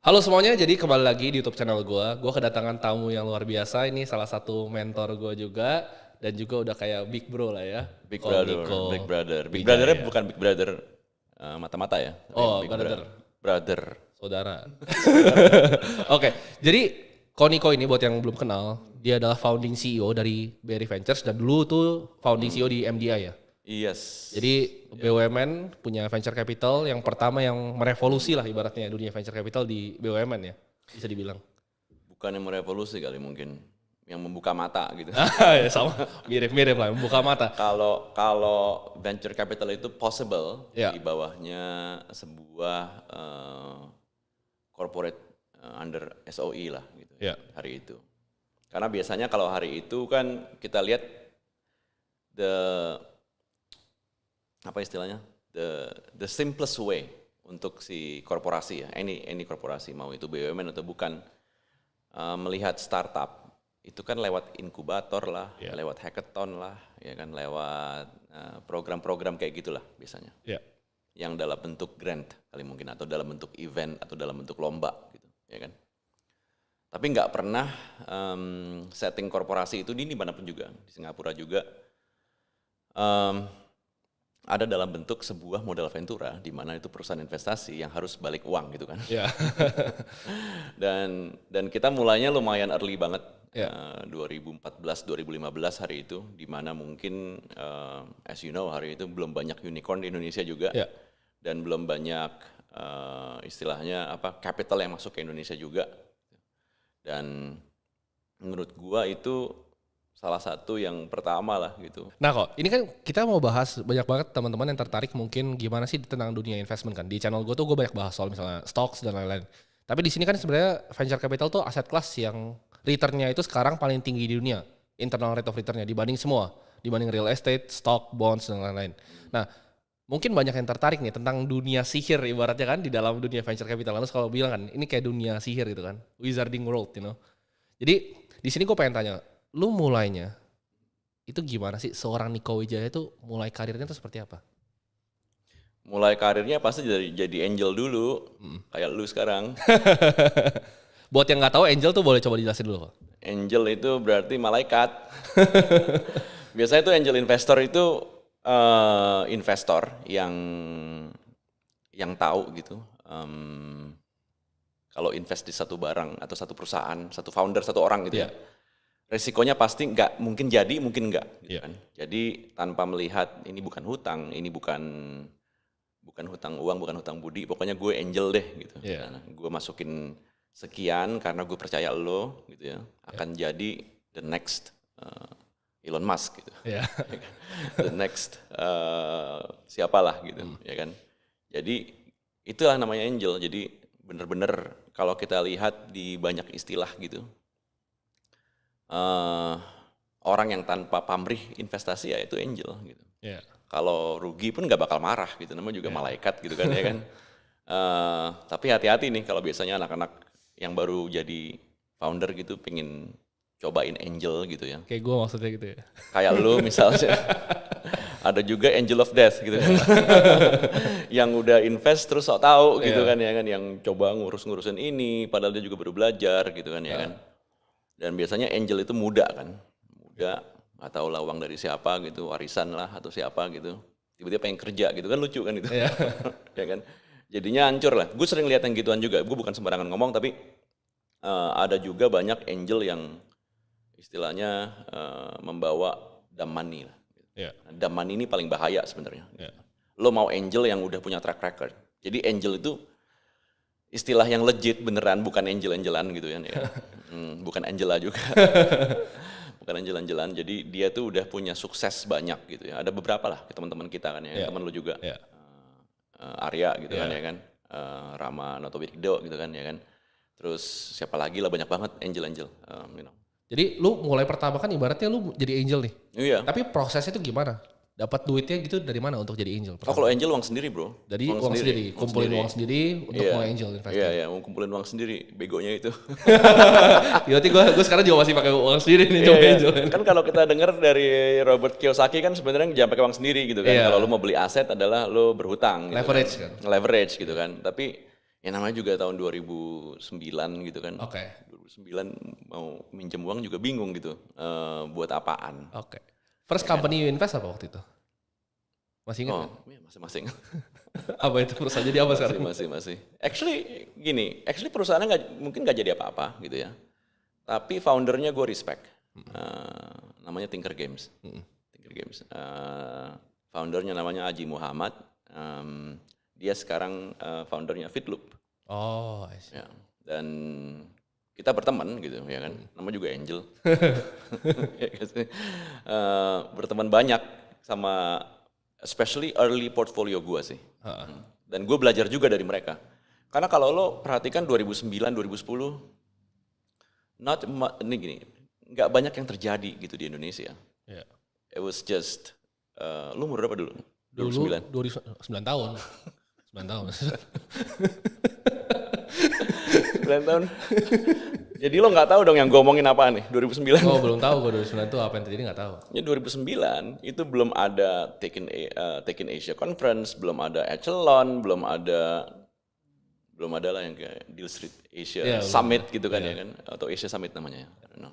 Halo semuanya, jadi kembali lagi di YouTube channel gue. Gue kedatangan tamu yang luar biasa. Ini salah satu mentor gue juga dan juga udah kayak big bro lah ya. Big Ko Brother, Niko Big Brother. Big Brothernya Wijaya. bukan Big Brother mata-mata ya, tapi Oh, Big brother, Brother. saudara. Oke, jadi Ko Niko ini buat yang belum kenal, dia adalah founding CEO dari Berry Ventures dan dulu tuh founding CEO di MDI ya. Yes. Jadi BUMN punya venture capital yang pertama yang merevolusi lah ibaratnya dunia venture capital di BUMN ya, bisa dibilang. Bukan yang merevolusi kali mungkin, yang membuka mata gitu. Ya sama, mirip-mirip lah, membuka mata. Kalau venture capital itu possible Ya. di bawahnya sebuah corporate under SOE lah gitu Ya. hari itu. Karena biasanya kalau hari itu kan kita lihat the apa istilahnya the simplest way untuk si korporasi ya, any korporasi mau itu BUMN atau bukan, melihat startup itu kan lewat inkubator lah, lewat hackathon lah, ya kan lewat program-program kayak gitulah biasanya, yang dalam bentuk grant kali mungkin atau dalam bentuk event atau dalam bentuk lomba gitu, ya kan. Tapi nggak pernah setting korporasi itu di manapun juga, di Singapura juga. Ada dalam bentuk sebuah modal ventura di mana itu perusahaan investasi yang harus balik uang gitu kan. Ya. dan kita mulainya lumayan early banget. Ya. 2014 2015 hari itu di mana mungkin as you know hari itu belum banyak unicorn di Indonesia juga. Ya. Dan belum banyak istilahnya apa capital yang masuk ke Indonesia juga. Dan menurut gua itu salah satu yang pertama lah gitu. Nah kok, ini kan kita mau bahas banyak banget teman-teman yang tertarik mungkin gimana sih tentang dunia investment kan. Di channel gue tuh gue banyak bahas soal misalnya stocks dan lain-lain. Tapi di sini kan sebenarnya venture capital tuh aset kelas yang returnnya itu sekarang paling tinggi di dunia. Internal rate of returnnya dibanding semua. Dibanding real estate, stock, bonds, dan lain-lain. Nah, mungkin banyak yang tertarik nih tentang dunia sihir ibaratnya kan di dalam dunia venture capital. Lalu kalau bilang kan ini kayak dunia sihir gitu kan. Wizarding world, you know. Jadi di sini gue pengen tanya, lu mulainya itu gimana sih seorang Niko Wijaya itu mulai karirnya tuh seperti apa? Mulai karirnya pasti jadi angel dulu, kayak lu sekarang. Buat yang nggak tahu angel tuh boleh coba dijelasin dulu kok. Angel itu berarti malaikat. Biasanya tuh angel investor itu investor yang tahu gitu. Kalau invest di satu barang atau satu perusahaan, satu founder, satu orang gitu ya. Resikonya pasti nggak mungkin jadi, mungkin nggak. Gitu kan. Jadi tanpa melihat ini bukan hutang, ini bukan hutang uang, bukan hutang budi. Pokoknya gue angel deh gitu. Nah, gue masukin sekian karena gue percaya lo gitu ya. Akan jadi the next Elon Musk gitu. The next siapalah gitu ya kan. Jadi itulah namanya angel. Jadi bener-bener kalau kita lihat di banyak istilah gitu. Orang yang tanpa pamrih investasi ya itu angel gitu. Kalau rugi pun nggak bakal marah gitu, namanya juga malaikat gitu kan ya kan. Tapi hati-hati nih kalau biasanya anak-anak yang baru jadi founder gitu pengen cobain angel gitu ya. Kayak gue maksudnya gitu ya. Kayak lu misalnya. Ada juga angel of death gitu kan. Yang udah invest terus sok tahu gitu kan ya kan, yang coba ngurusin ini padahal dia juga baru belajar gitu kan ya kan. Dan biasanya angel itu muda kan, muda nggak tahu lawang dari siapa gitu, warisan lah atau siapa gitu, tiba-tiba pengen kerja gitu kan, lucu kan itu, ya kan, jadinya hancur lah. Gue sering lihat yang gituan juga, gue bukan sembarangan ngomong tapi ada juga banyak angel yang istilahnya membawa dumb money lah. Dumb money ini paling bahaya sebenarnya. Lo mau angel yang udah punya track record, jadi angel itu istilah yang legit beneran, bukan angel-angelan gitu ya. Bukan Angela juga. Bukan angel-angelan. Jadi dia tuh udah punya sukses banyak gitu ya. Ada beberapa lah teman-teman kita kan ya, teman lu juga. Arya gitu kan ya kan. Rama Notowidodo gitu kan ya kan. Terus siapa lagi lah, banyak banget angel-angel. Jadi lu mulai pertama kan ibaratnya lu jadi angel nih. Iya. Tapi prosesnya itu gimana? Dapat duitnya gitu dari mana untuk jadi angel? Oh kalau angel uang sendiri bro. Jadi uang sendiri, kumpulin uang sendiri untuk mulai angel investing. Iya, kumpulin uang sendiri, begonya itu. Berarti gue sekarang juga masih pakai uang sendiri nih coba angel. Kan kalau kita dengar dari Robert Kiyosaki kan sebenarnya jangan pakai uang sendiri gitu kan. Kalau lu mau beli aset adalah lu berhutang. Gitu Leverage kan. Leverage gitu kan. Tapi Ya namanya juga tahun 2009 gitu kan. Oke. 2009 mau minjem uang juga bingung gitu. Buat apaan? Oke. First company you invest apa waktu itu? Masih ingat Oh, kan? iya, masing-masing. Apa itu perusahaan jadi apa sekarang? Masih. Actually perusahaannya mungkin nggak jadi apa-apa gitu ya. Tapi foundernya gue respect. Namanya Tinker Games. Tinker Games. Foundernya namanya Aji Muhammad. Dia sekarang foundernya Fitloop. Oh, I see. Ya. Dan kita berteman gitu ya kan. Namanya juga Angel. Ya kan sih? Berteman banyak sama especially early portfolio gue sih. Dan gue belajar juga dari mereka. Karena kalau lo perhatikan 2009, 2010, ini gini, nggak banyak yang terjadi gitu di Indonesia. Yeah. It was just, lo umur berapa dulu? Dulu 9 tahun. 9 tahun. 9 tahun. Jadi lo nggak tahu dong yang gue omongin apa nih 2009. Oh, belum tahu gue 2009 itu apa yang terjadi nggak tahu. Ya 2009 itu belum ada Taken Asia Conference, belum ada Echelon, belum ada lah yang kayak Deal Street Asia Summit gitu kan ya kan, atau Asia Summit namanya. I don't know.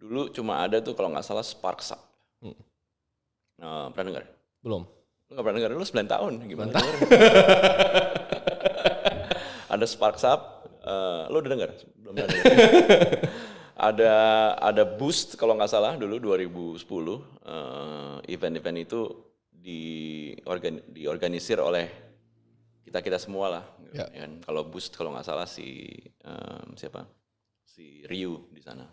Dulu cuma ada tuh kalau nggak salah Sparks Up. Pernah dengar? Belum. Lu nggak pernah dengar? Lu 9 tahun gimana? Ada Sparks Up. Lo udah dengar? Belum dengar. ada Boost kalau nggak salah dulu 2010. Event-event itu diorganisir oleh kita semua lah. Ya. Kan? Kalau Boost kalau nggak salah si Ryu di sana.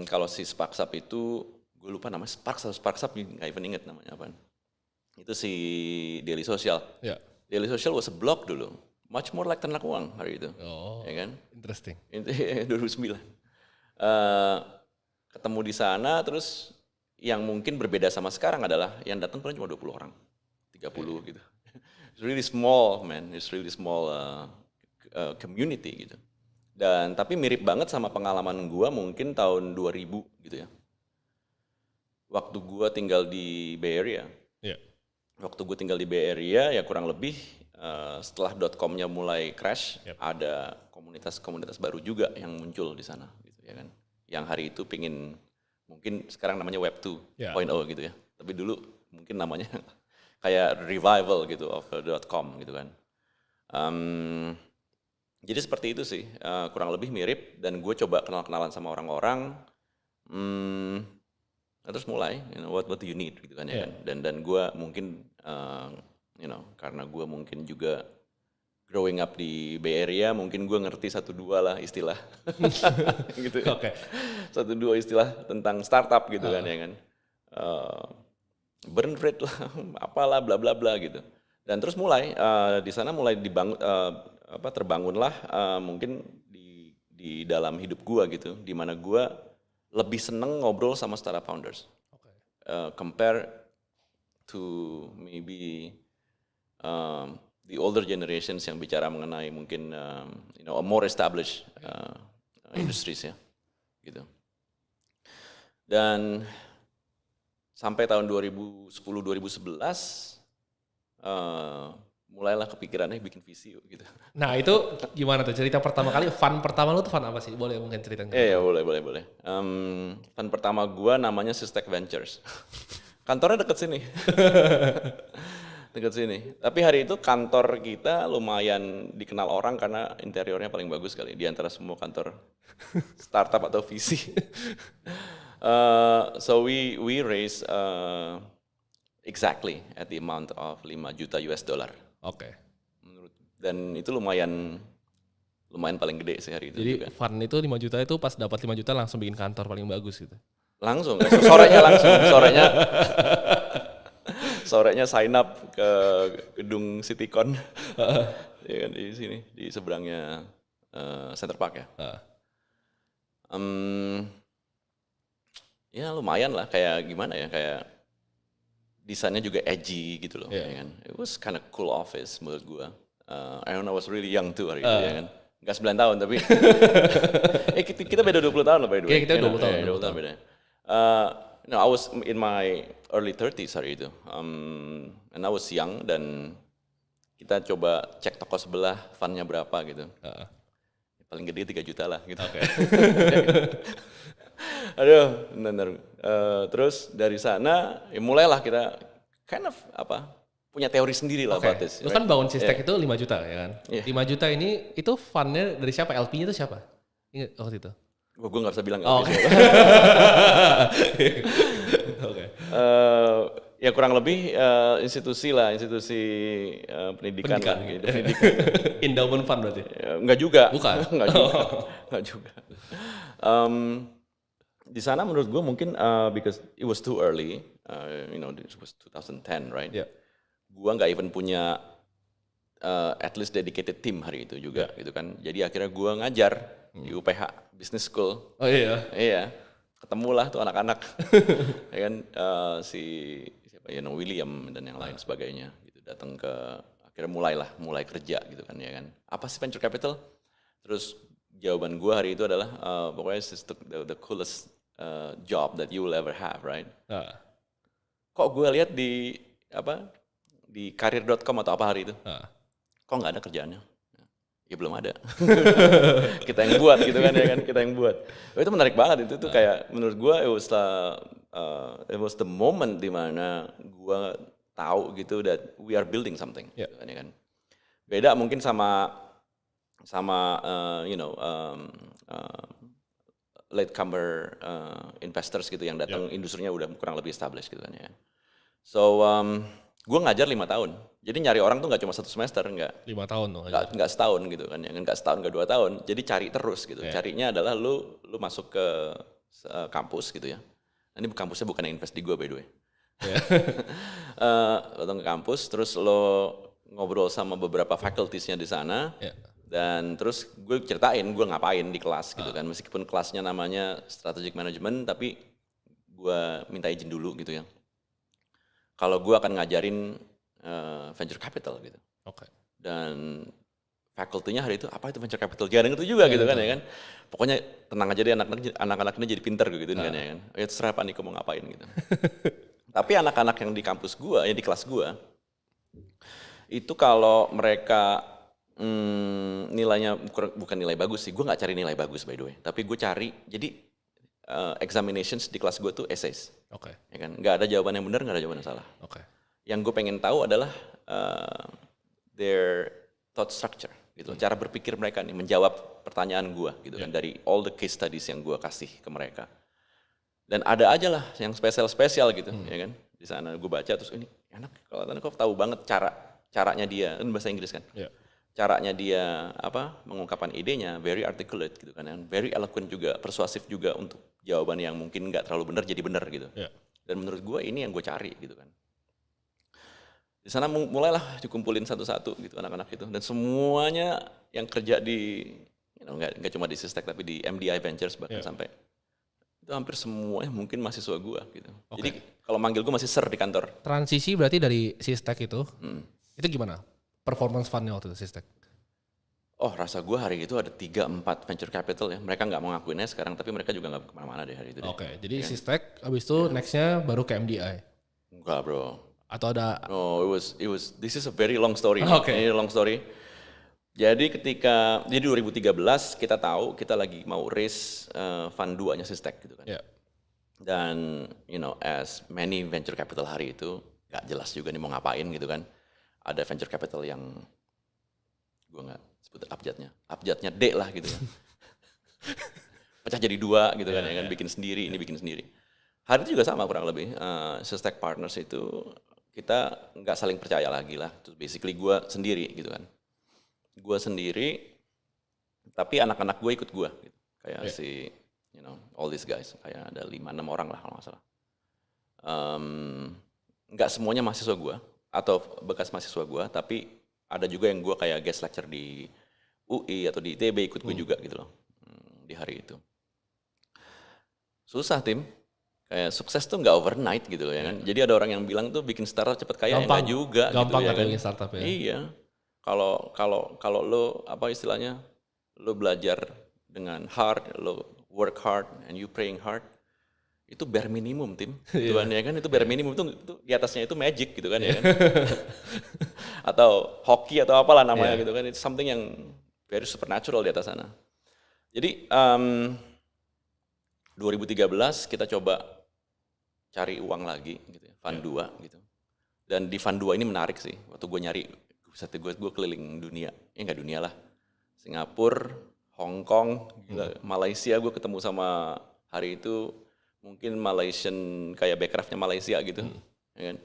Kalau si Sparks Up itu gue lupa namanya Sparks Up nggak even inget namanya apa. Itu si Daily Social. Yeah. Daily Social was a blog dulu. Much more like Ternak Uang hari itu. Oh, ya kan? Interesting. 2009. Ketemu di sana, terus yang mungkin berbeda sama sekarang adalah yang datang paling cuma 20 orang. 30 gitu. It's really small, man. It's really small community gitu. Dan tapi mirip banget sama pengalaman gua mungkin tahun 2000 gitu ya. Waktu gua tinggal di Bay Area. Yeah. Waktu gua tinggal di Bay Area ya kurang lebih setelah .com-nya mulai crash, ada komunitas-komunitas baru juga yang muncul di sana, gitu ya kan. Yang hari itu pingin, mungkin sekarang namanya Web 2.0 gitu ya. Tapi dulu mungkin namanya kayak revival gitu of .com gitu kan. Jadi seperti itu sih, kurang lebih mirip. Dan gue coba kenal-kenalan sama orang-orang. Terus mulai, what do you need gitu kan ya kan. Dan gue mungkin karena gue mungkin juga growing up di Bay Area, mungkin gue ngerti 1-2 lah istilah, gitu. Okay. 1-2 istilah tentang startup gitu kan ya kan, burn rate lah, apalah bla bla bla gitu. Dan terus mulai di sana mulai dibangun, terbangunlah mungkin di dalam hidup gue gitu, di mana gue lebih seneng ngobrol sama startup founders, compare to maybe the older generations yang bicara mengenai mungkin a more established industries ya, gitu. Dan sampai tahun 2010-2011 mulailah kepikirannya bikin VC gitu. Nah itu gimana tuh cerita pertama kali, fund pertama lu tuh fund apa sih? Boleh mungkin ceritain? Iya boleh. Fund pertama gua namanya Sistek Ventures. Kantornya deket sini. Dekat sini. Tapi hari itu kantor kita lumayan dikenal orang karena interiornya paling bagus kali di antara semua kantor startup atau VC. So we raise exactly at the amount of $5 juta. Oke. Dan itu lumayan paling gede sih hari itu. Jadi juga. Fund itu 5 juta itu pas dapat 5 juta langsung bikin kantor paling bagus gitu. Langsung, sorenya sign up ke gedung Citycon, ya kan di sini di seberangnya Center Park ya. Ya lumayan lah, kayak gimana ya, kayak desainnya juga edgy gitu loh, ya kan. It was kind of cool office menurut gua. I was really young tuh hari itu ya kan. Enggak 9 tahun tapi kita beda 20 tahun lah by the way. Kita 20 tahun. 20 tahun beda. I was in my early 30s hari itu, and I was young dan kita coba cek toko sebelah fundnya berapa gitu. Heeh. Paling gede 3 juta lah gitu. Oke. Aduh, benar. Terus dari sana ya mulailah kita kind of punya teori sendiri lah Oke. about this. Lu kan bangun Sistek Yeah. itu 5 juta ya kan? Yeah. 5 juta ini itu fundnya dari siapa? LP-nya itu siapa? Ingat waktu itu? Gue nggak bisa bilang Oh, nggak oke. bisa. Oke. Ya kurang lebih institusi pendidikan. Pendidikan. Lah, gitu, pendidikan. Endowment fund berarti? Enggak juga. Bukan? Enggak juga. Enggak juga. Di sana menurut gue mungkin because it was too early, it was 2010, right? Yeah. Gua nggak even punya at least dedicated team hari itu juga, gitu kan. Jadi akhirnya gua ngajar di UPH Business School. Oh iya? Iya, ketemulah tuh anak-anak, ya kan, siapa ya, William dan yang lain sebagainya, gitu. Datang ke, akhirnya mulai kerja, gitu kan, ya kan. Apa sih venture capital? Terus jawaban gue hari itu adalah pokoknya the coolest job that you will ever have, right? Kok gue lihat di karir.com atau apa hari itu, kok nggak ada kerjaannya? Ya belum ada. Kita yang buat, gitu kan, ya kan, kita yang buat. Itu menarik banget, itu tuh kayak menurut gue it was the moment dimana gue tahu gitu that we are building something, gitu kan, ya kan. Beda mungkin sama latecomer investors gitu yang datang, industrinya udah kurang lebih established gitu kan, ya. So gue ngajar 5 tahun, jadi nyari orang tuh nggak cuma 1 semester, nggak 5 tahun dong. nggak setahun gitu kan, ya, nggak setahun, nggak 2 tahun, jadi cari terus gitu. Carinya adalah lu masuk ke kampus gitu ya. Ini kampusnya bukan yang invest di gue, by the way. Datang ke kampus, terus lo ngobrol sama beberapa facultiesnya di sana, dan terus gue ceritain gue ngapain di kelas gitu kan. Meskipun kelasnya namanya strategic management, tapi gue minta izin dulu gitu ya. Kalau gue akan ngajarin venture capital gitu. Oke. Dan fakultinya hari itu, apa itu venture capital? Jarang itu juga gitu kan, ya kan. Pokoknya tenang aja deh, anak-anak ini jadi pinter gitu kan, ya kan. Ya terserah Pak Niko mau ngapain gitu. Tapi anak-anak yang di kampus gue, yang di kelas gue, itu kalau mereka nilainya bukan nilai bagus sih, gue nggak cari nilai bagus by the way. Tapi gue cari, jadi examinations di kelas gue tuh essays. Oke. Ya kan, nggak ada jawaban yang benar, nggak ada jawaban yang salah. Oke. Yang gue pengen tahu adalah their thought structure, gitu. Cara berpikir mereka nih menjawab pertanyaan gue, gitu kan, dari all the case studies yang gue kasih ke mereka. Dan ada aja lah yang spesial gitu, ya kan. Di sana gue baca terus ini enak, kalau kok tahu banget caranya dia, kan bahasa Inggris kan. Caranya dia mengungkapkan idenya very articulate gitu kan, very eloquent juga, persuasif juga untuk jawaban yang mungkin nggak terlalu benar jadi benar gitu. Dan menurut gue ini yang gue cari gitu kan. Di sana mulailah dikumpulin satu-satu gitu anak-anak itu, dan semuanya yang kerja di nggak cuma di Sistek tapi di MDI Ventures bahkan sampai itu hampir semuanya mungkin mahasiswa gue gitu. Jadi kalau manggil gue masih sir di kantor. Transisi berarti dari Sistek itu gimana? Performance fundnya waktu itu Sistek? Oh, rasa gue hari itu ada 3-4 venture capital ya. Mereka nggak mau ngakuinnya sekarang, tapi mereka juga nggak kemana-mana deh hari itu. Oke, jadi Sistek abis itu nextnya baru ke MDI? Enggak bro. Atau ada? No, this is a very long story. Ini long story. Jadi di 2013 kita tahu kita lagi mau raise fund 2-nya Sistek gitu kan. Dan as many venture capital hari itu nggak jelas juga nih mau ngapain gitu kan. Ada venture capital yang gue nggak sebut abjadnya D lah gitu kan. Pecah jadi 2 gitu kan, ya kan, bikin sendiri, ini bikin sendiri. Hari itu juga sama kurang lebih, Sistek Partners itu kita nggak saling percaya lagi lah. Terus basically gue sendiri gitu kan. Gue sendiri, tapi anak-anak gue ikut gue gitu. Kayak all these guys, kayak ada 5-6 orang lah kalau nggak salah. Nggak semuanya mahasiswa gue atau bekas mahasiswa gue, tapi ada juga yang gue kayak guest lecture di UI atau di ITB, ikut gue juga gitu loh di hari itu. Susah tim, kayak sukses tuh nggak overnight gitu loh, ya kan. Jadi ada orang yang bilang tuh bikin startup cepet kaya, enggak juga. Gampang gitu, ya kan bikin startup ya. Iya, kalau lo istilahnya, lo belajar dengan hard, lo work hard and you praying hard, itu bare minimum tim, gitu kan, ya kan, itu bare minimum itu di atasnya itu magic gitu kan, ya kan. atau hoki atau apalah namanya Iya. gitu kan. It's something yang very supernatural di atas sana. Jadi 2013 kita coba cari uang lagi gitu ya, Fund 2 gitu. Dan di Fund 2 ini menarik sih, waktu gue nyari, gue keliling dunia, ya nggak dunia lah. Singapura, Hong Kong, Malaysia, gue ketemu sama hari itu mungkin Malaysian kayak Backcraftnya Malaysia gitu, ya kan.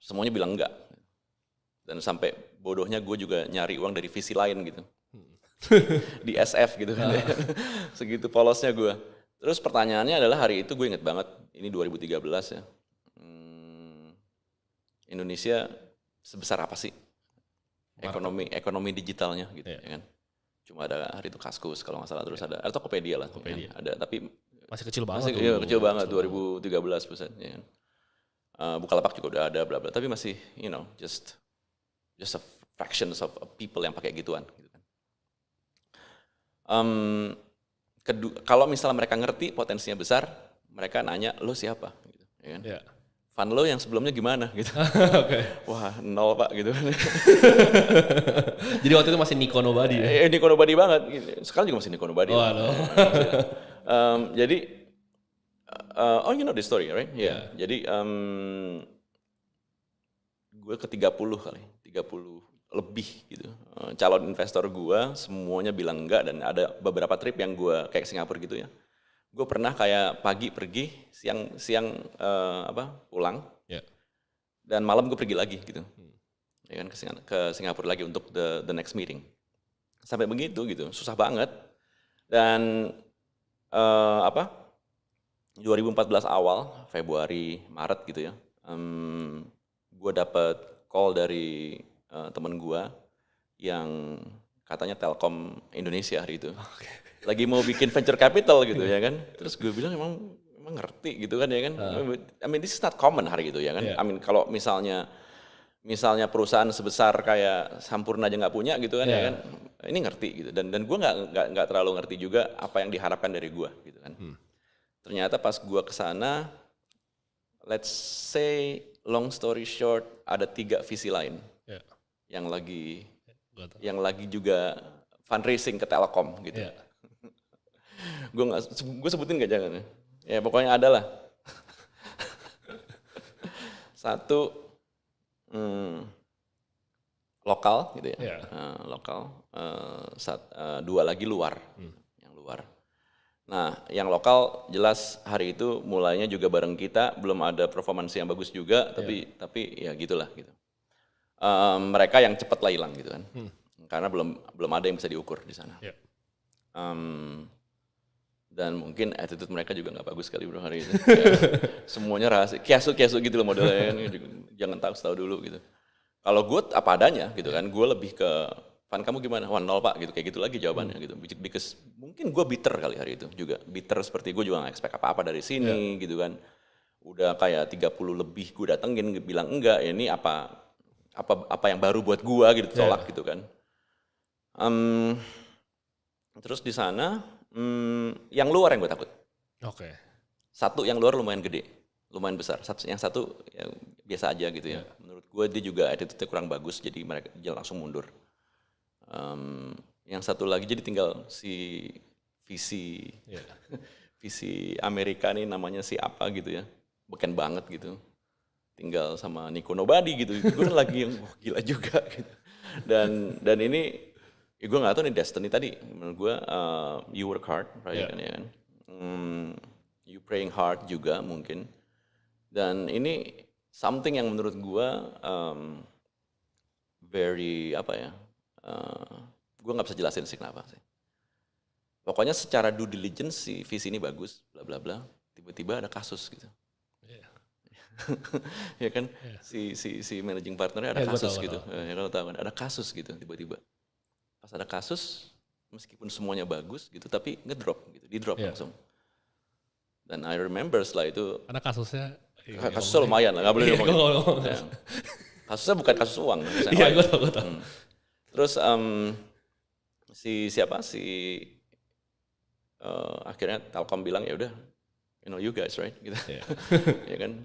Semuanya bilang enggak. Dan sampai bodohnya gue juga nyari uang dari visi lain gitu. Di SF gitu kan. Segitu polosnya gue. Terus pertanyaannya adalah hari itu gue inget banget, ini 2013 ya. Indonesia sebesar apa sih ekonomi digitalnya gitu ya kan. Cuma ada hari itu Kaskus kalau nggak salah, terus ada atau Tokopedia lah. Tokopedia. Ya kan? Ada tapi Masih kecil banget masih kecil banget 2013 persen ya kan. Bukalapak juga udah ada bla bla, tapi masih just a fraction of people yang pakai gituan gitu kan. Kalau misalnya mereka ngerti potensinya besar, mereka nanya lo siapa gitu ya kan. Yeah. Fund lo yang sebelumnya gimana gitu. Wah, 0 Pak gitu kan. Jadi waktu itu masih Niko Nobody ya? Niko Nobody banget. Sekarang juga masih Niko Nobody. Jadi, you know the story, right? Yeah. Jadi, gue ke 30 kali, 30 lebih gitu. Calon investor gue semuanya bilang enggak, dan ada beberapa trip yang gue kayak Singapura gitu ya. Gue pernah kayak pagi pergi, siang pulang, dan malam gue pergi lagi gitu, ya kan ke Singapura lagi untuk the next meeting. Sampai begitu gitu, susah banget. Dan 2014 awal, Februari, Maret gitu ya, gue dapat call dari temen gue yang katanya Telkom Indonesia hari itu. Lagi mau bikin venture capital gitu ya kan. Terus gue bilang emang ngerti gitu kan ya kan. I mean this is not common hari itu ya kan. I mean kalau misalnya perusahaan sebesar kayak Sampurna aja nggak punya gitu kan ya kan. Ini ngerti gitu. Dan gue nggak terlalu ngerti juga apa yang diharapkan dari gue gitu kan. Ternyata pas gue kesana, let's say long story short, ada 3 visi lain yang lagi juga fundraising ke Telkom gitu. Gue sebutin nggak jangan ya, pokoknya ada lah. Satu lokal gitu ya, lokal. 2 lagi luar, yang luar. Nah, yang lokal jelas hari itu mulainya juga bareng kita, belum ada performance yang bagus juga, tapi ya gitulah gitu. Mereka yang cepat lah hilang gitu kan, karena belum ada yang bisa diukur di sana. Dan mungkin attitude mereka juga nggak bagus kali bro hari itu. Semuanya rahasia, kiasu gitu loh modelnya kan, jangan tahu dulu gitu. Kalau gue apa adanya gitu kan, gue lebih ke Fan kamu gimana? Wah 0 Pak gitu, kayak gitu lagi jawabannya gitu. Because mungkin gue bitter kali hari itu juga, bitter seperti gue juga nggak expect apa-apa dari sini gitu kan. Udah kayak 30 lebih gue datengin bilang enggak, ini apa yang baru buat gue gitu, tolak gitu kan. Terus di sana yang luar yang gue takut. Satu yang luar lumayan gede, lumayan besar. Yang satu ya, biasa aja gitu ya. Menurut gue dia juga attitude-nya kurang bagus, jadi mereka langsung mundur. Yang satu lagi jadi tinggal si visi Amerika nih namanya si apa gitu ya, beken banget gitu, tinggal sama Niko Nobody gitu. Gue lagi yang gila juga gitu. Dan ini gue nggak tahu nih destiny tadi. Menurut gue you work hard, right? Kan, ya kan? You praying hard juga mungkin. Dan ini something yang menurut gue very apa ya? Gue nggak bisa jelasin sih kenapa sih. Pokoknya secara due diligence si visi ini bagus, bla bla bla. Tiba-tiba ada kasus gitu. Ya kan, si managing partnernya ada kasus gitu. Ya kalau tahu kan, ada kasus gitu tiba-tiba. Pas ada kasus, meskipun semuanya bagus gitu, tapi ngedrop gitu, di drop langsung. Dan I remember setelah itu. Karena kasusnya lumayan lah, nggak boleh ngomong. Kasusnya bukan kasus uang. Iya, gue tahu. Terus akhirnya Telkom bilang ya udah, you guys right gitu. Ya kan,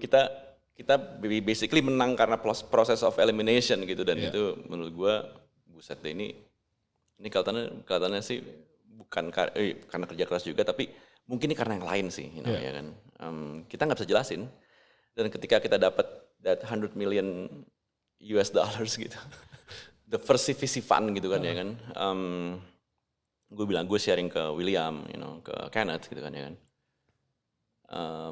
kita kita basically menang karena proses of elimination gitu, dan itu menurut gue buset deh, ini kelihatannya sih bukan karena kerja keras juga, tapi mungkin ini karena yang lain sih, ya kan. Kita nggak bisa jelasin, dan ketika kita dapat that 100 million US dollars gitu, the first VC fund gitu kan, ya kan. Gue sharing ke William, ke Kenneth gitu kan, ya kan.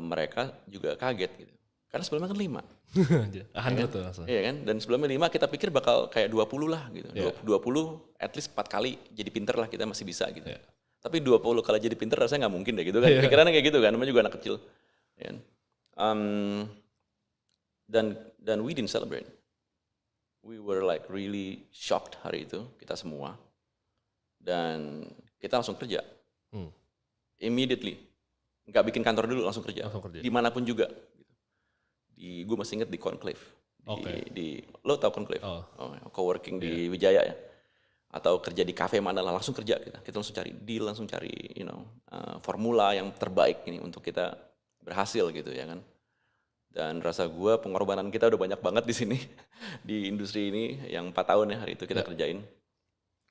Mereka juga kaget gitu. Karena sebelumnya kan 5. 100 tuh langsung. Iya kan? Dan sebelumnya 5 kita pikir bakal kayak 20 lah gitu. 20 at least 4 kali jadi pinter lah, kita masih bisa gitu. Tapi 20 kali jadi pinter rasanya nggak mungkin deh gitu kan. Pikirannya kayak gitu kan, namanya juga anak kecil. Ya kan? Dan we didn't celebrate. We were like really shocked hari itu, kita semua. Dan kita langsung kerja. Immediately. Nggak bikin kantor dulu, langsung kerja. Dimanapun juga. Gue masih inget di Conclave. Lo tau Conclave? Co-working di Wijaya ya. Atau kerja di cafe mana lah, langsung kerja kita. Kita langsung cari deal, langsung cari formula yang terbaik ini untuk kita berhasil gitu ya kan. Dan rasa gue pengorbanan kita udah banyak banget di sini. Di industri ini yang 4 tahun ya hari itu kita kerjain.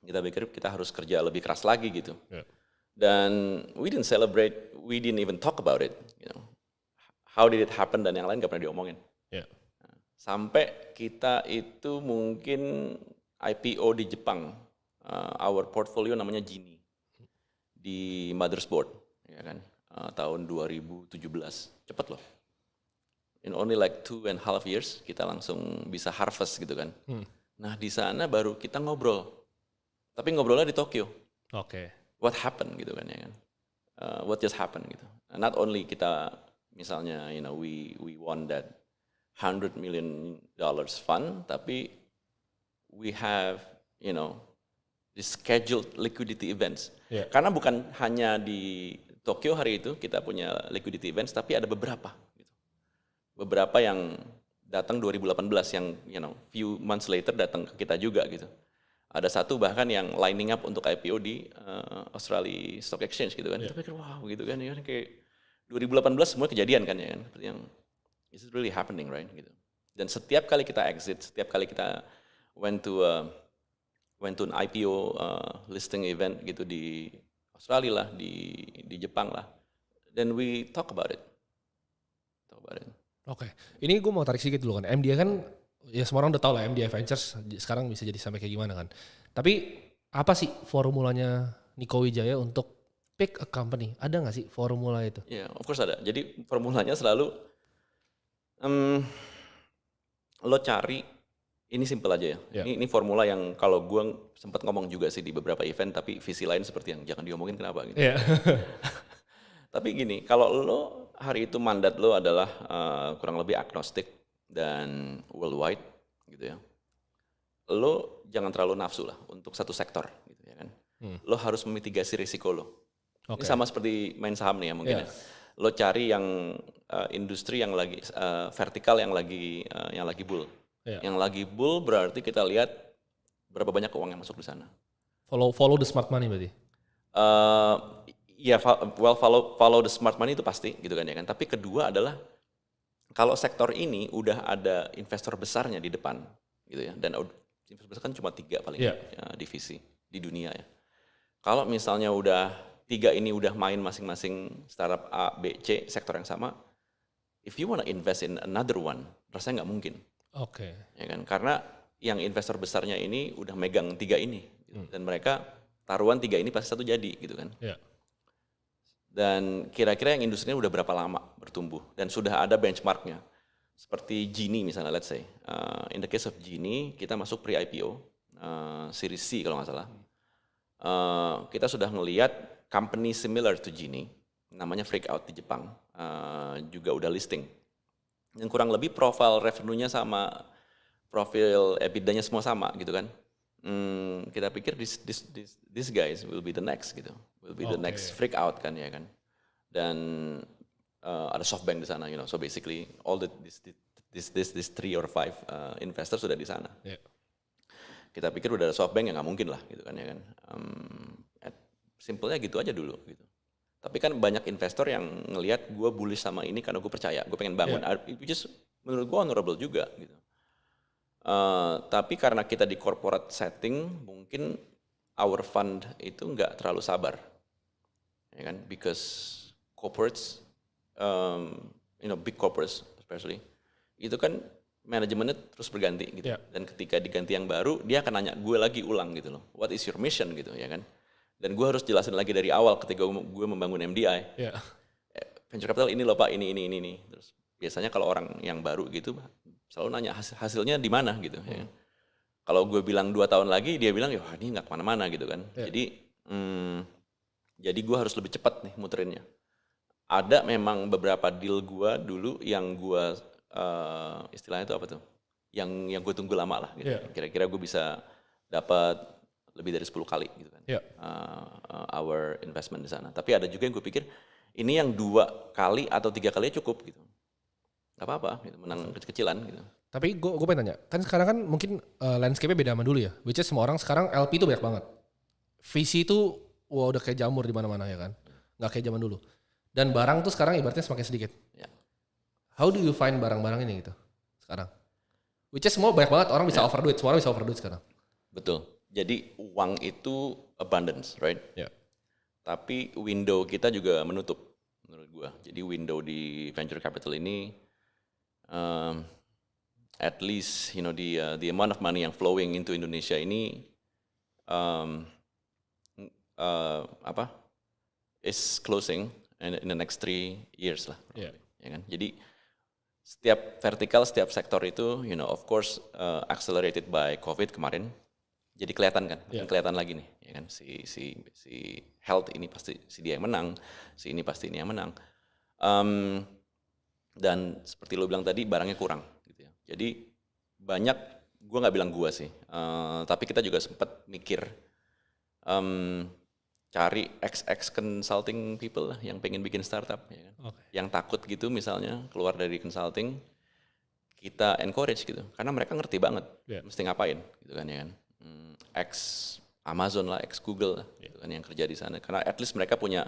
Kita pikir kita harus kerja lebih keras lagi gitu. Dan we didn't celebrate, we didn't even talk about it. How did it happen, dan yang lain gak pernah diomongin. Sampai kita itu mungkin IPO di Jepang. Our portfolio namanya Genie. Di Mothersboard. Ya kan? Tahun 2017. Cepet loh. In only like 2.5 years, kita langsung bisa harvest gitu kan. Nah di sana baru kita ngobrol. Tapi ngobrolnya di Tokyo. What happened gitu kan ya kan. What just happened gitu. Not only kita misalnya we won that $100 million fund, tapi we have this scheduled liquidity events. Karena bukan hanya di Tokyo hari itu kita punya liquidity events, tapi ada beberapa yang datang 2018 yang few months later datang ke kita juga gitu. Ada satu bahkan yang lining up untuk IPO di Australia Stock Exchange gitu kan. Kita pikir wow gitu kan, ya kayak 2018 semua kejadian kan ya kan. Seperti yang is it really happening right gitu. Dan setiap kali kita exit, setiap kali kita went to an IPO listing event gitu di Australia lah, di Jepang lah, then we talk about it. Ini gue mau tarik sedikit dulu kan. MDA kan, ya semua orang udah tahu lah MDA Ventures sekarang bisa jadi sampai kayak gimana kan. Tapi apa sih formulanya Niko Wijaya untuk pick a company? Ada nggak sih formula itu? Of course ada. Jadi formulanya selalu lo cari, ini simple aja ya. Ini formula yang kalau gue sempat ngomong juga sih di beberapa event, tapi visi lain seperti yang jangan diomongin kenapa gitu. Tapi gini, kalau lo hari itu mandat lo adalah kurang lebih agnostik dan worldwide gitu ya. Lo jangan terlalu nafsu lah untuk satu sektor gitu ya kan. Lo harus memitigasi risiko lo. Ini sama seperti main saham nih ya mungkin ya. Lo cari yang industri yang lagi vertikal yang lagi bull. Yang lagi bull berarti kita lihat berapa banyak uang yang masuk di sana. Follow the smart money berarti. Follow the smart money itu pasti gitu kan ya kan. Tapi kedua adalah kalau sektor ini udah ada investor besarnya di depan gitu ya, dan investor besar kan cuma 3 paling divisi di dunia ya. Kalau misalnya udah 3 ini udah main masing-masing startup A, B, C sektor yang sama, if you wanna invest in another one, rasanya nggak mungkin. Ya kan, karena yang investor besarnya ini udah megang 3 ini gitu. Dan mereka taruhan 3 ini pasti satu jadi gitu kan. Dan kira-kira yang industrinya udah berapa lama bertumbuh dan sudah ada benchmarknya. Seperti Genie misalnya, let's say. In the case of Genie, kita masuk pre-IPO, Series C kalau nggak salah. Kita sudah ngelihat company similar to Genie, namanya Freakout di Jepang, juga udah listing. Dan kurang lebih profil revenue-nya sama, profil EBITDA-nya semua sama gitu kan. Kita pikir this guys will be the next gitu, will be the next Freakout kan ya kan. Dan ada SoftBank di sana, so basically all this 3 or 5 investors sudah di sana. Kita pikir udah ada SoftBank ya nggak mungkin lah gitu kan ya kan. Simpelnya gitu aja dulu gitu. Tapi kan banyak investor yang ngelihat gue bullish sama ini karena gue percaya, gue pengen bangun. Which is menurut gue honorable juga gitu. Tapi karena kita di corporate setting, mungkin our fund itu nggak terlalu sabar, ya kan? Because corporates, big corporates especially, itu kan manajemennya terus berganti gitu. Yeah. Dan ketika diganti yang baru, dia akan nanya gue lagi ulang gitu loh. What is your mission gitu, ya kan? Dan gue harus jelasin lagi dari awal ketika gue membangun MDI. Yeah. Venture capital ini loh Pak, ini. Terus biasanya kalau orang yang baru gitu selalu nanya hasilnya di mana gitu. Ya. Kalau gue bilang 2 tahun lagi, dia bilang ya ini nggak kemana-mana gitu kan. Yeah. Jadi gue harus lebih cepat nih muterinnya. Ada memang beberapa deal gue dulu yang gue istilahnya itu apa tuh? Yang gue tunggu lama lah. Gitu. Yeah. Kira-kira gue bisa dapat lebih dari 10 kali gitu kan. Yeah. Our investment di sana. Tapi ada juga yang gue pikir ini yang 2 kali atau 3 kali cukup gitu. Gak apa-apa, gitu, menang kecil-kecilan gitu. Tapi gue pengen tanya, kan sekarang kan mungkin landscape-nya beda sama dulu ya. Which is semua orang sekarang LP itu banyak banget. VC itu udah kayak jamur di mana-mana ya kan. Gak kayak zaman dulu. Dan barang tuh sekarang ibaratnya semakin sedikit. Ya. How do you find barang-barang ini gitu sekarang? Which is semua banyak banget, orang bisa over duit, semua orang bisa over duit sekarang. Betul. Jadi uang itu abundance, right? Ya. Tapi window kita juga menutup menurut gua. Jadi window di venture capital ini at least the amount of money yang flowing into Indonesia ini is closing in the next 3 years lah. Yeah. Ya kan? Jadi setiap vertikal, setiap sektor itu of course accelerated by COVID kemarin. Jadi kelihatan kan, kelihatan lagi nih, ya kan si health ini pasti si dia yang menang, si ini pasti ini yang menang. Dan seperti lo bilang tadi barangnya kurang gitu ya. Jadi banyak, gue nggak bilang gue sih, tapi kita juga sempat mikir cari XX consulting people lah yang pengen bikin startup, ya kan? Okay. Yang takut gitu misalnya keluar dari consulting, kita encourage gitu, karena mereka ngerti banget mesti ngapain gitu kan ya kan. Ex Amazon lah, ex Google lah, gitu kan yang kerja di sana, karena at least mereka punya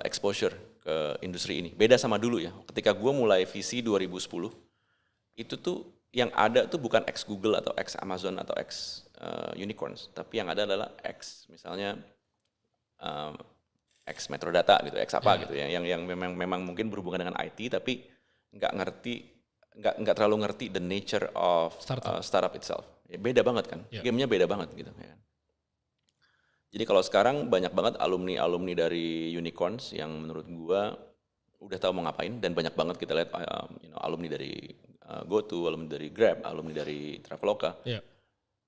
exposure ke industri ini. Beda sama dulu ya, ketika gue mulai VC 2010, itu tuh yang ada tuh bukan ex Google atau ex Amazon atau ex unicorns, tapi yang ada adalah ex misalnya ex Metrodata gitu, ex apa gitu ya, yang memang mungkin berhubungan dengan IT tapi nggak terlalu ngerti the nature of startup itself. Ya, beda banget kan, gamenya beda banget gitu. Ya. Jadi kalau sekarang banyak banget alumni dari unicorns yang menurut gua udah tahu mau ngapain, dan banyak banget kita lihat alumni dari GoTo, alumni dari Grab, alumni dari Traveloka. Yeah.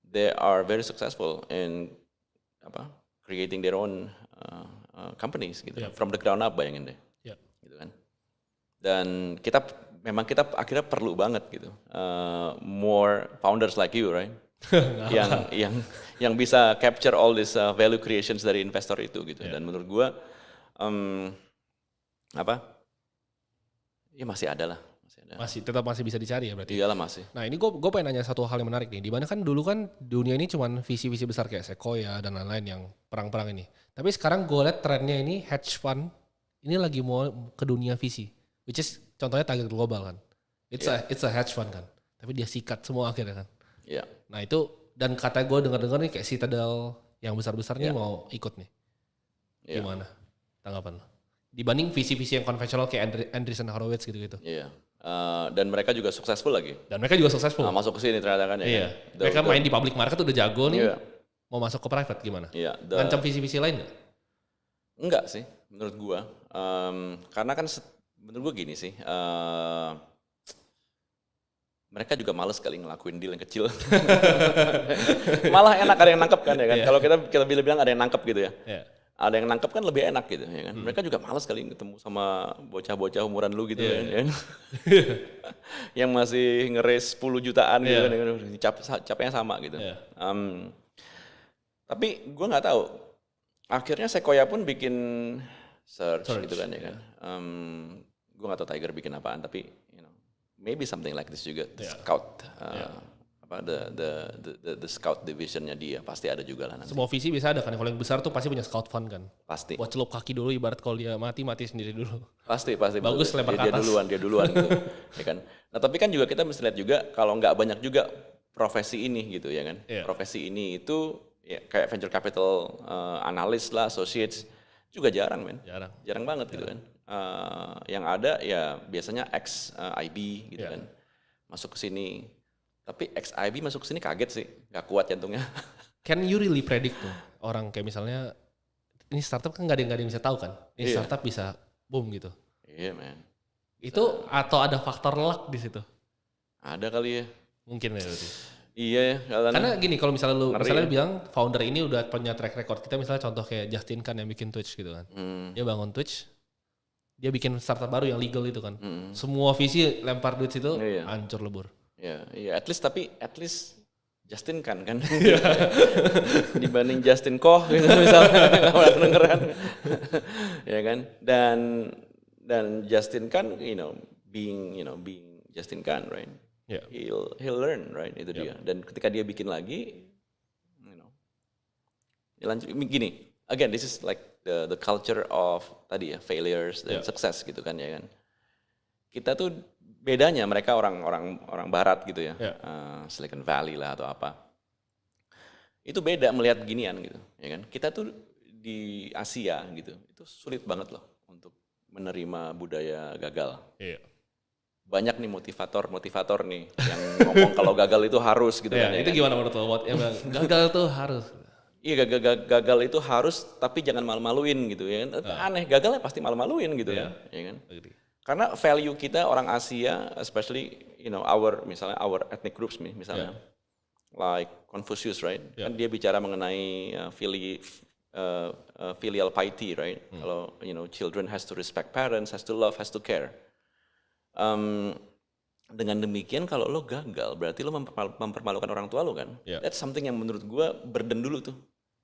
They are very successful in creating their own companies gitu, from the ground up, bayangin deh. Yeah. Gitu kan. Dan kita akhirnya perlu banget gitu, more founders like you, right? yang bisa capture all this value creations dari investor itu gitu. Dan menurut gua ya masih ada lah. Tetap masih bisa dicari ya berarti. Iyalah masih. Nah ini gue pengen nanya satu hal yang menarik nih. Dimana kan dulu kan dunia ini cuman visi-visi besar kayak Sequoia dan lain-lain yang perang-perang ini. Tapi sekarang gue liat trennya ini hedge fund ini lagi mau ke dunia visi. Which is contohnya target global kan. It's a hedge fund kan. Tapi dia sikat semua akhirnya kan. Iya. Yeah. Nah itu, dan kata gue dengar-dengar nih kayak Citadel yang besar-besar nih mau ikut nih. Gimana tanggapan lo? Dibanding visi-visi yang konvensional kayak Andreessen Horowitz gitu-gitu. Iya. Dan mereka juga successful lagi. Masuk ke sini ternyata kan ya. Iya. Mereka main di public market udah jago nih. Iya. Mau masuk ke private gimana? Iya. Ngancam visi-visi lain nggak? Enggak sih, menurut gua. Karena kan menurut gua gini sih. Mereka juga males kali ngelakuin deal yang kecil. Malah enak ada yang nangkep kan ya kan. Yeah. Kalau kita bilang ada yang nangkep gitu ya. Yeah. Ada yang nangkep kan lebih enak gitu ya kan. Mereka juga malas kali ketemu sama bocah-bocah umuran lu gitu kan. Yang masih nge-raise 10 jutaan gitu kan. Capeknya sama gitu. Tapi gue nggak tahu. Akhirnya Sequoia pun bikin search gitu kan ya kan. Gue nggak tahu Tiger bikin apaan, tapi maybe something like this juga. Scout the scout divisionnya dia pasti ada juga lah nanti. Semua visi bisa ada kan. Kalau yang besar tuh pasti punya scout fund kan. Pasti. Buat celup kaki dulu, ibarat kalau dia mati sendiri dulu. Pasti. Bagus, lempar ke dia atas. duluan gitu. Ya kan. Nah tapi kan juga kita mesti lihat juga kalau nggak banyak juga profesi ini gitu ya kan. Iya. Profesi ini itu ya, kayak venture capital analyst lah, associates juga jarang men. Jarang banget gitu kan. Yang ada ya biasanya ex IB gitu kan. Masuk ke sini. Tapi ex IB masuk ke sini kaget sih, nggak kuat jantungnya. Can you really predict tuh orang kayak misalnya ini startup kan nggak ada yang bisa tahu kan. Ini startup bisa boom gitu. Iya man. Itu atau ada faktor luck di situ? Ada kali ya. Mungkin ya berarti. Iya ya. Karena gini kalau misalnya lu bilang founder ini udah punya track record, kita misalnya contoh kayak Justin kan yang bikin Twitch gitu kan. Dia bangun Twitch, dia bikin startup baru yang legal itu kan. Semua visi lempar duit situ hancur lebur. Iya, at least Justin kan dibanding Justin Koch gitu misalnya nggak pernah kedengeran. Ya kan? Dan Justin kan being Justin kan, right? Yeah. He'll learn, right? Itu dia. Dan ketika dia bikin lagi, lanjut gini. Again, this is like the culture of tadi ya, failures dan success gitu kan ya kan. Kita tuh bedanya mereka orang barat gitu ya. Silicon Valley lah atau apa. Itu beda melihat ginian gitu, ya kan. Kita tuh di Asia gitu. Itu sulit banget loh untuk menerima budaya gagal. Iya. Banyak nih motivator nih yang ngomong kalau gagal itu harus gitu kan. Itu gimana menurut lo? Gagal tuh harus. Iya gagal itu harus tapi jangan malu-maluin gitu ya kan. Aneh, gagalnya pasti malu-maluin gitu kan. Ya kan? Karena value kita orang Asia, especially our ethnic groups misalnya. Like Confucius, right? Kan dia bicara mengenai filial piety, right? Kalau children has to respect parents, has to love, has to care. Dengan demikian kalau lo gagal berarti lo mempermalukan orang tua lo kan. That's something yang menurut gue burden dulu tuh.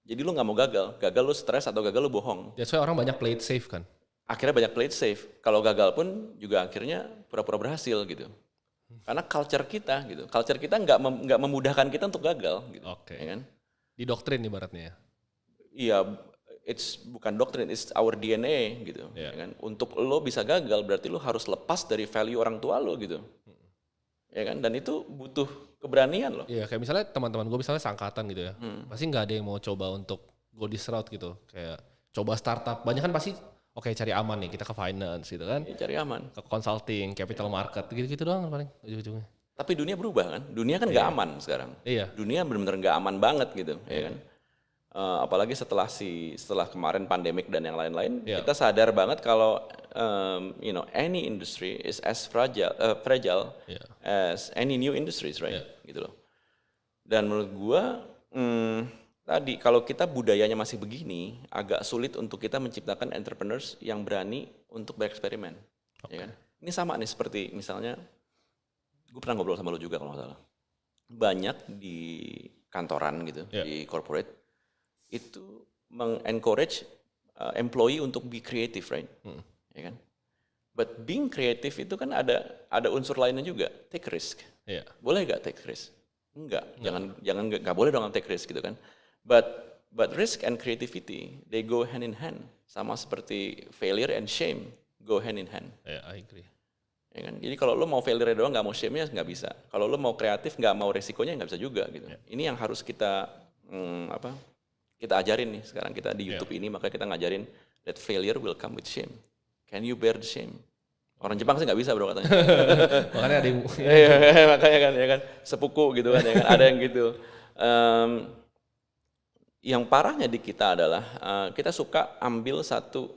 Jadi lo nggak mau gagal lo stres atau gagal lo bohong. That's why orang banyak play it safe kan. Akhirnya banyak play it safe. Kalau gagal pun juga akhirnya pura-pura berhasil gitu. Karena culture kita nggak memudahkan kita untuk gagal gitu. Ya kan? Didoktrin ibaratnya ya. Iya. It's bukan doktrin, it's our DNA gitu. Ya kan? Untuk lo bisa gagal berarti lo harus lepas dari value orang tua lo gitu. Ya kan? Dan itu butuh keberanian lo. Iya, kayak misalnya teman-teman gue misalnya seangkatan gitu ya. Pasti nggak ada yang mau coba untuk go this route gitu. Kayak coba startup. Banyak kan pasti cari aman nih, kita ke finance gitu kan. Ya, cari aman. Ke consulting, capital market, gitu-gitu doang paling ujung-ujungnya. Tapi dunia berubah kan? Dunia kan nggak aman sekarang. Iya. Dunia benar-benar nggak aman banget gitu. Ya kan? Apalagi setelah kemarin pandemik dan yang lain-lain, kita sadar banget kalau any industry is as fragile as any new industries, right? Gitu loh. Dan menurut gua tadi kalau kita budayanya masih begini, agak sulit untuk kita menciptakan entrepreneurs yang berani untuk bereksperimen. Ya kan? Ini sama nih seperti misalnya, gue pernah ngobrol sama lo juga kalau nggak salah. Banyak di kantoran gitu, di corporate itu mengencourage employee untuk be creative, right? Ya kan? But being creative itu kan ada unsur lainnya juga, take risk. Boleh gak take risk? Enggak, nggak boleh dong take risk gitu kan. But risk and creativity they go hand in hand, sama seperti failure and shame go hand in hand. I agree. Ya kan? Jadi kalau lo mau failure doang nggak mau shame-nya nggak bisa. Kalau lo mau kreatif nggak mau resikonya nggak bisa juga gitu. Ini yang harus kita kita ajarin nih sekarang kita di YouTube ini, maka kita ngajarin that failure will come with shame. Can you bear the shame? Orang Jepang sih nggak bisa bro katanya. Makanya ada yang makanya kan ya kan sepuku gitu kan ya kan ada yang gitu. Yang parahnya di kita adalah kita suka ambil satu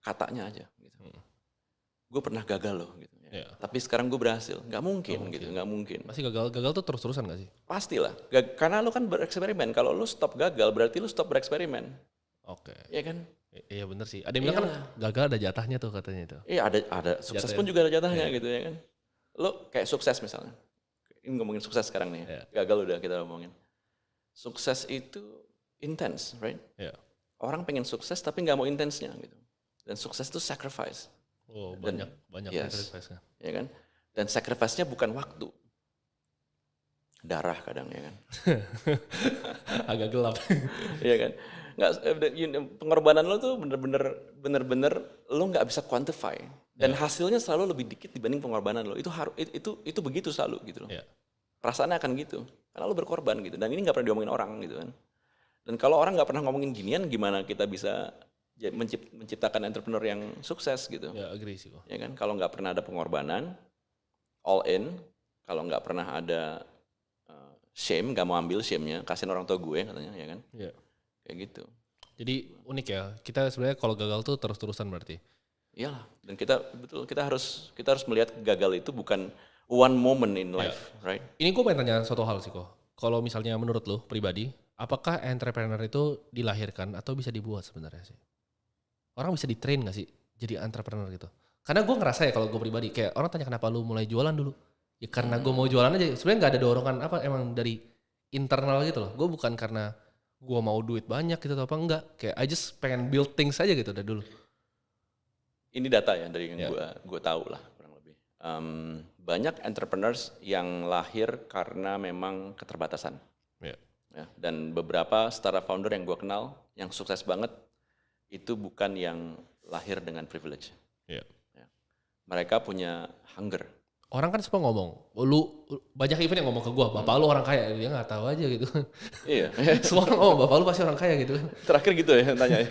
katanya aja. Gitu. Gue pernah gagal loh. Gitu. Tapi sekarang gue berhasil. Nggak mungkin gitu, nggak mungkin. Pasti gagal tuh terus-terusan nggak sih? Pastilah. Karena lu kan bereksperimen. Kalau lu stop gagal, berarti lu stop bereksperimen. Iya kan? Iya bener sih. Ada yang bilang kan gagal ada jatahnya tuh katanya itu. Iya ada sukses pun juga ada jatahnya gitu ya kan. Lu kayak sukses misalnya. Ini ngomongin sukses sekarang nih. Gagal udah kita ngomongin. Sukses itu intense, right? Orang pengen sukses tapi nggak mau intensnya gitu. Dan sukses itu sacrifice. Banyak sacrifice-nya. Ya kan? Dan sacrifice-nya bukan waktu. darah kadang ya kan. Agak gelap. Iya kan? Nggak, pengorbanan lo tuh bener-bener lo nggak bisa quantify dan hasilnya selalu lebih dikit dibanding pengorbanan lo. Itu begitu selalu gitu loh. Ya. Perasaannya akan gitu karena lo berkorban gitu, dan ini nggak pernah diomongin orang gitu kan. Dan kalau orang nggak pernah ngomongin ginian, gimana kita bisa menciptakan entrepreneur yang sukses gitu. Ya, agree sih kok. Ya kan, kalau nggak pernah ada pengorbanan, all in, kalau nggak pernah ada shame, nggak mau ambil shame-nya, kasihin orang tua gue katanya, ya kan. Iya. Kayak gitu. Jadi unik ya. Kita sebenarnya kalau gagal tuh terus-terusan berarti. Iyalah, dan kita harus melihat gagal itu bukan one moment in life, right? Ini gue pengen tanya suatu hal sih kok. Kalau misalnya menurut lo pribadi, apakah entrepreneur itu dilahirkan atau bisa dibuat sebenarnya sih? Orang bisa di-train gak sih jadi entrepreneur gitu? Karena gue ngerasa ya kalau gue pribadi, kayak orang tanya kenapa lu mulai jualan dulu. Ya karena gue mau jualan aja. Sebenarnya gak ada dorongan apa emang dari internal gitu loh. Gue bukan karena gue mau duit banyak gitu atau apa, enggak. Kayak I just pengen build things aja gitu dari dulu. Ini data ya dari yang gue tahu lah kurang lebih. Banyak entrepreneurs yang lahir karena memang keterbatasan. Yeah. Ya, dan beberapa startup founder yang gue kenal yang sukses banget itu bukan yang lahir dengan privilege. Yeah. Ya. Mereka punya hunger. Orang kan suka ngomong, lu banyak event yang ngomong ke gue, bapak lu orang kaya, dia nggak tahu aja gitu. Iya. Semua orang ngomong, bapak lu pasti orang kaya gitu. Terakhir gitu ya tanya.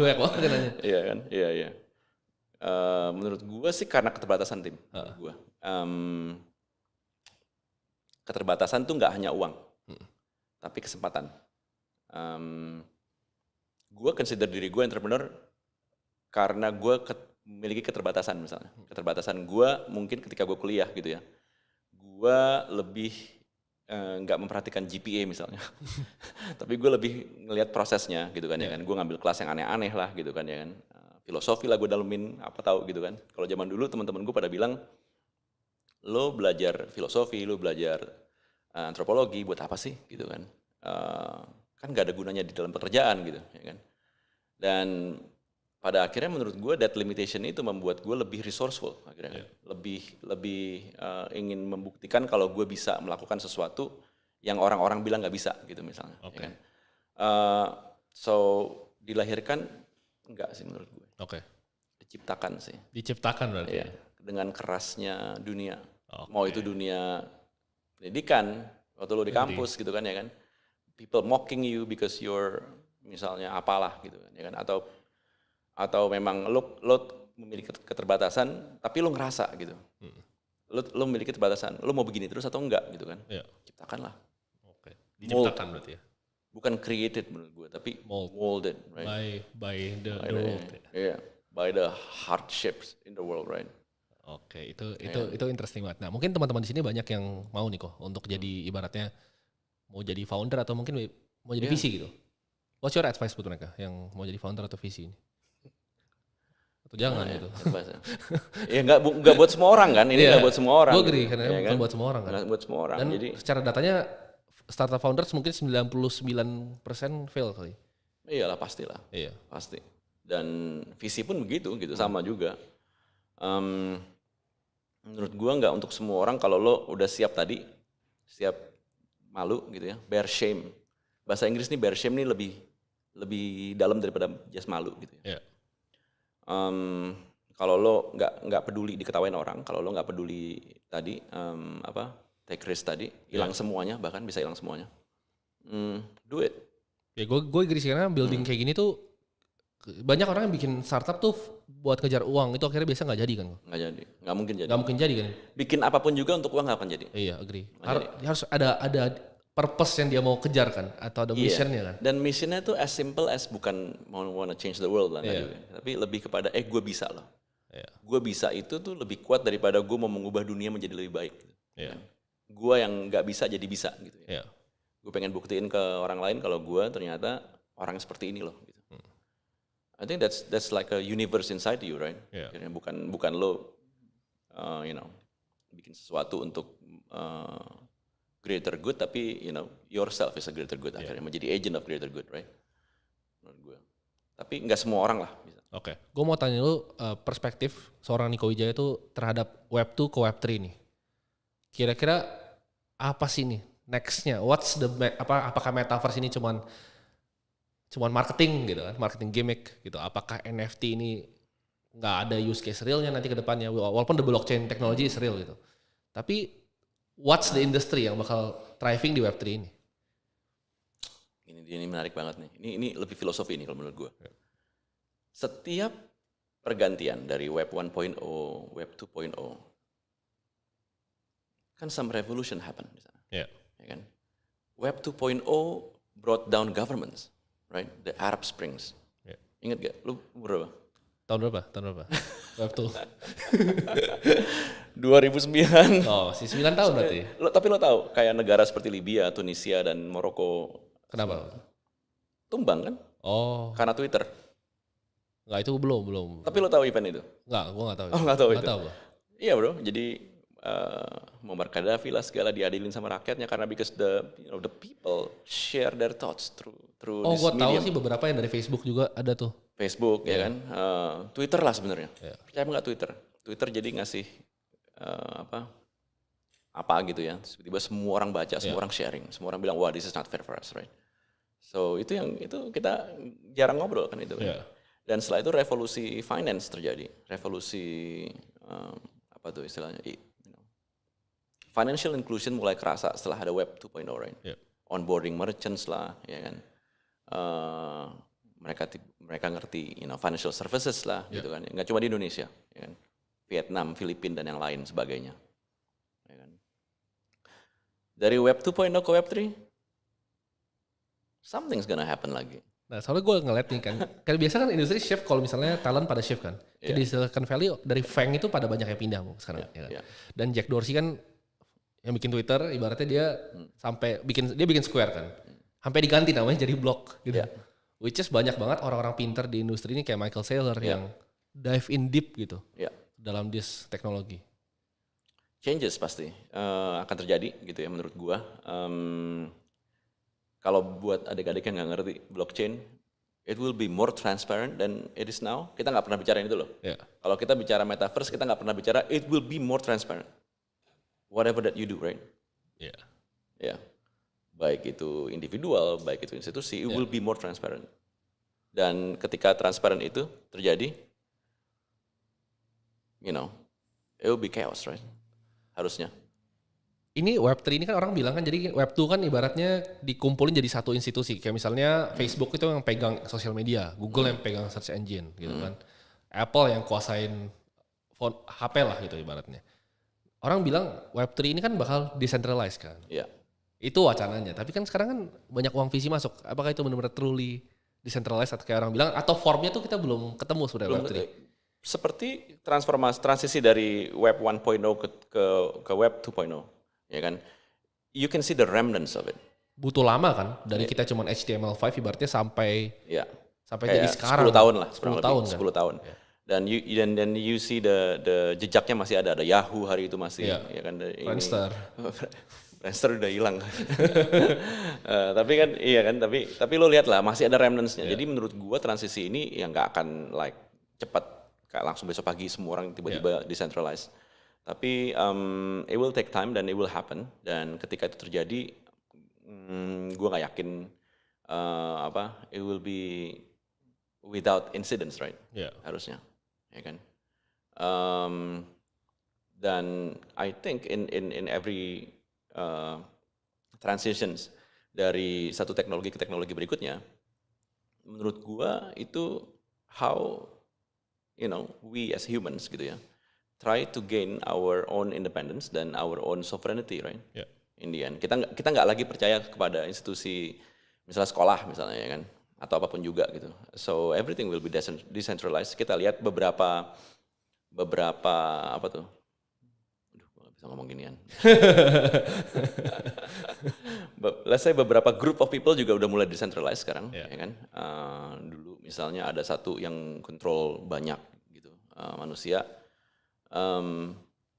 Banyak banget kan nanya. Iya kan, iya. Menurut gue sih karena keterbatasan tim. Gue. Keterbatasan tuh nggak hanya uang, tapi kesempatan. Gue consider diri gue entrepreneur karena gue memiliki keterbatasan misalnya. Keterbatasan gue mungkin ketika gue kuliah gitu ya, gue lebih nggak memperhatikan GPA misalnya, tapi gue lebih ngelihat prosesnya gitu kan ya kan. Gue ngambil kelas yang aneh-aneh lah gitu kan ya kan. Filosofi lah gue dalemin, apa tahu gitu kan. Kalau zaman dulu teman-teman gue pada bilang, lo belajar filosofi, lo belajar antropologi buat apa sih gitu kan. Kan gak ada gunanya di dalam pekerjaan gitu ya kan. Dan pada akhirnya menurut gue that limitation itu membuat gue lebih resourceful akhirnya. Lebih ingin membuktikan kalau gue bisa melakukan sesuatu yang orang-orang bilang gak bisa gitu misalnya. Ya kan? So dilahirkan enggak sih menurut gue. Diciptakan sih. Diciptakan berarti. Ya, dengan kerasnya dunia. Mau itu dunia pendidikan, waktu lo di kampus gitu kan ya kan. People mocking you because you're misalnya apalah gitu kan ya kan. Atau memang lo memiliki keterbatasan tapi lo ngerasa gitu. Lo memiliki keterbatasan, lo mau begini terus atau enggak gitu kan. Ciptakanlah. Diciptakan berarti ya. Bukan created menurut gue, tapi molded, right? By the world. Yeah, by the hardships in the world, right? Itu interesting banget. Nah, mungkin teman-teman di sini banyak yang mau nih kok untuk jadi ibaratnya mau jadi founder atau mungkin mau jadi VC gitu. What's your advice buat mereka yang mau jadi founder atau VC ini? Atau jangan gitu. Ya nggak buat semua orang kan, ini nggak buat semua orang. Gue agree, karena bukan buat semua orang kan. Nggak buat semua orang. Dan jadi secara datanya startup founders mungkin 99% fail kali. Iyalah pastilah. Iya. Pasti. Dan visi pun begitu sama juga. Menurut gua nggak untuk semua orang. Kalau lo udah siap malu gitu ya, bear shame. Bahasa Inggris nih bear shame nih lebih dalam daripada just malu gitu ya. Kalau lo nggak peduli diketawain orang, kalau lo nggak peduli tadi take risk tadi, hilang semuanya, bahkan bisa hilang semuanya. Do it. Ya gue agree sih, karena building kayak gini tuh banyak orang yang bikin startup tuh buat ngejar uang, itu akhirnya biasa nggak jadi kan? Nggak jadi, nggak mungkin jadi. Nggak mungkin jadi kan? Bikin apapun juga untuk uang nggak akan jadi. Iya, agree. Harus ada purpose yang dia mau kejar kan, atau ada missionnya kan? Dan missionnya tuh as simple as bukan wanna change the world lah, tapi lebih kepada gue bisa loh. Gue bisa itu tuh lebih kuat daripada gue mau mengubah dunia menjadi lebih baik. Gue yang nggak bisa jadi bisa gitu ya. Gue pengen buktiin ke orang lain kalau gue ternyata orang seperti ini loh gitu. I think that's like a universe inside you, right? Akhirnya bukan lo bikin sesuatu untuk greater good, tapi yourself is a greater good akhirnya menjadi agent of greater good, right? Menurut gue. Tapi nggak semua orang lah bisa. Gue mau tanya lu perspektif seorang Niko Wijaya itu terhadap Web 2 ke Web 3 nih. Kira-kira apa sih nih nextnya? What's the apakah metaverse ini cuman marketing gitu kan, marketing gimmick gitu. Apakah NFT ini nggak ada use case realnya nanti ke depannya, walaupun the blockchain technology is real gitu. Tapi what's the industry yang bakal thriving di Web3 ini? Ini menarik banget nih. Ini lebih filosofi nih kalau menurut gue. Setiap pergantian dari Web 1.0, Web 2.0, kan some revolution happen di sana. Yeah. Ya kan? Web 2.0 brought down governments, right? The Arab Springs. Yeah. Ingat gak? Lu umur berapa? Tahun berapa? Web 2. 2009. Oh, masih 9 tahun berarti. Tapi lo tahu kayak negara seperti Libya, Tunisia dan Maroko Kenapa? tumbang kan? Oh, Karena Twitter. enggak, itu belum. Tapi lo tahu event itu? Enggak, gua enggak tahu. Oh, nggak tahu itu. Enggak tahu gua. Iya bro, jadi Muammar Gaddafi lah segala diadilin sama rakyatnya karena because the people share their thoughts through Oh, this gua tahu medium. sih beberapa yang dari Facebook juga ada tuh. Facebook ya kan, Twitter lah sebenarnya. Yeah. Percaya nggak Twitter? Twitter jadi ngasih apa gitu ya. Terus tiba-tiba semua orang baca, semua orang sharing, semua orang bilang wah this is not fair for us, right? So itu kita jarang ngobrol kan itu. Yeah. Dan setelah itu revolusi finance terjadi, revolusi apa tuh istilahnya? Financial inclusion mulai kerasa setelah ada Web 2.0, right? Yeah. Onboarding merchants lah, ya kan. Mereka ngerti, financial services lah, gitu kan. Nggak cuma di Indonesia, ya kan. Vietnam, Filipina dan yang lain sebagainya. Ya kan. Dari Web 2.0 ke Web 3, something's gonna happen lagi. Nah, soalnya gue ngeliat nih kan biasa kan industri shift kalau misalnya talent pada shift kan. Jadi Silicon Valley dari Fang itu pada banyak yang pindah sekarang. Ya kan? Dan Jack Dorsey kan yang bikin Twitter, ibaratnya dia sampai bikin Square kan. Sampai diganti namanya jadi Block gitu. Which is banyak banget orang-orang pintar di industri ini kayak Michael Saylor yang dive in deep gitu dalam this teknologi. Changes pasti akan terjadi gitu ya menurut gua. Kalau buat adik-adik yang nggak ngerti blockchain, it will be more transparent than it is now. Kita nggak pernah bicara itu loh. Kalau kita bicara metaverse, kita nggak pernah bicara it will be more transparent. Whatever that you do, right? Ya, baik itu individual, baik itu institusi, it will be more transparent. Dan ketika transparent itu terjadi, it will be chaos, right? Harusnya. Ini Web3 ini kan orang bilang kan jadi Web2 kan ibaratnya dikumpulin jadi satu institusi. Kayak misalnya Facebook itu yang pegang sosial media, Google yang pegang search engine gitu kan. Apple yang kuasain phone, HP lah gitu ibaratnya. Orang bilang Web3 ini kan bakal decentralized kan. Iya. Itu wacananya. Tapi kan sekarang kan banyak uang VC masuk. Apakah itu benar-benar truly decentralized atau kayak orang bilang atau formnya tuh kita belum ketemu sebenarnya Web3. Seperti transisi dari Web 1.0 ke Web 2.0. Ya kan, you can see the remnants of it. Butuh lama kan, dari kita cuma HTML5 ibaratnya sampai jadi sekarang. 10 tahun lah, 10 tahun kan. 10 tahun. Dan you see the jejaknya masih ada Yahoo hari itu masih, ya kan. Friendster. Friendster udah hilang. Tapi kan, iya kan, tapi lo lihat lah masih ada remnants-nya. Jadi menurut gua transisi ini yang nggak akan cepat, kayak langsung besok pagi semua orang tiba-tiba decentralized. Tapi it will take time dan it will happen. Dan ketika itu terjadi, gue nggak yakin it will be without incidents, right? Harusnya, ya kan. Dan I think in every transitions dari satu teknologi ke teknologi berikutnya, menurut gue itu how we as humans gitu ya. Try to gain our own independence dan our own sovereignty, right? In the end, kita nggak lagi percaya kepada institusi, misalnya sekolah misalnya ya kan, atau apapun juga gitu. So everything will be decentralized. Kita lihat beberapa apa tuh? Aduh, gue nggak bisa ngomong ginian. Let's say beberapa group of people juga udah mulai decentralized sekarang, ya kan? Dulu misalnya ada satu yang kontrol banyak gitu manusia.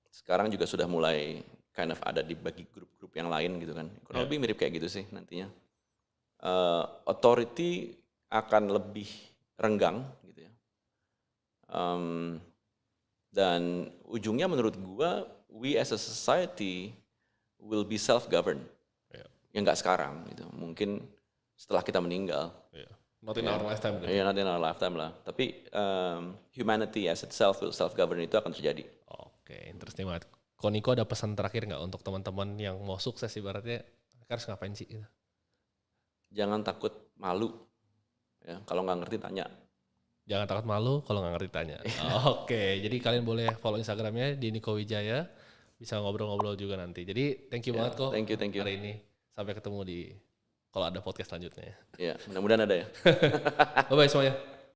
Sekarang juga sudah mulai kind of ada di bagi grup-grup yang lain gitu kan. Kurang lebih mirip kayak gitu sih nantinya. Authority akan lebih renggang gitu ya. Dan ujungnya menurut gua, we as a society will be self-governed. Yeah. Ya nggak sekarang gitu. Mungkin setelah kita meninggal. Yeah. Not in our lifetime. Ya, not in our lifetime lah. Tapi humanity as itself will self-govern itu akan terjadi. Oke, interesting banget. Niko ada pesan terakhir nggak untuk teman-teman yang mau sukses ibaratnya harus ngapain sih? Gitu? Jangan takut malu. Ya, kalau nggak ngerti tanya. Jangan takut malu kalau nggak ngerti tanya. Oke, jadi kalian boleh follow Instagramnya di Niko Wijaya. Bisa ngobrol-ngobrol juga nanti. Jadi thank you banget kok Thank you. hari ini. Sampai ketemu di kalau ada podcast selanjutnya. Ya, mudah-mudahan ada ya. Bye-bye semuanya.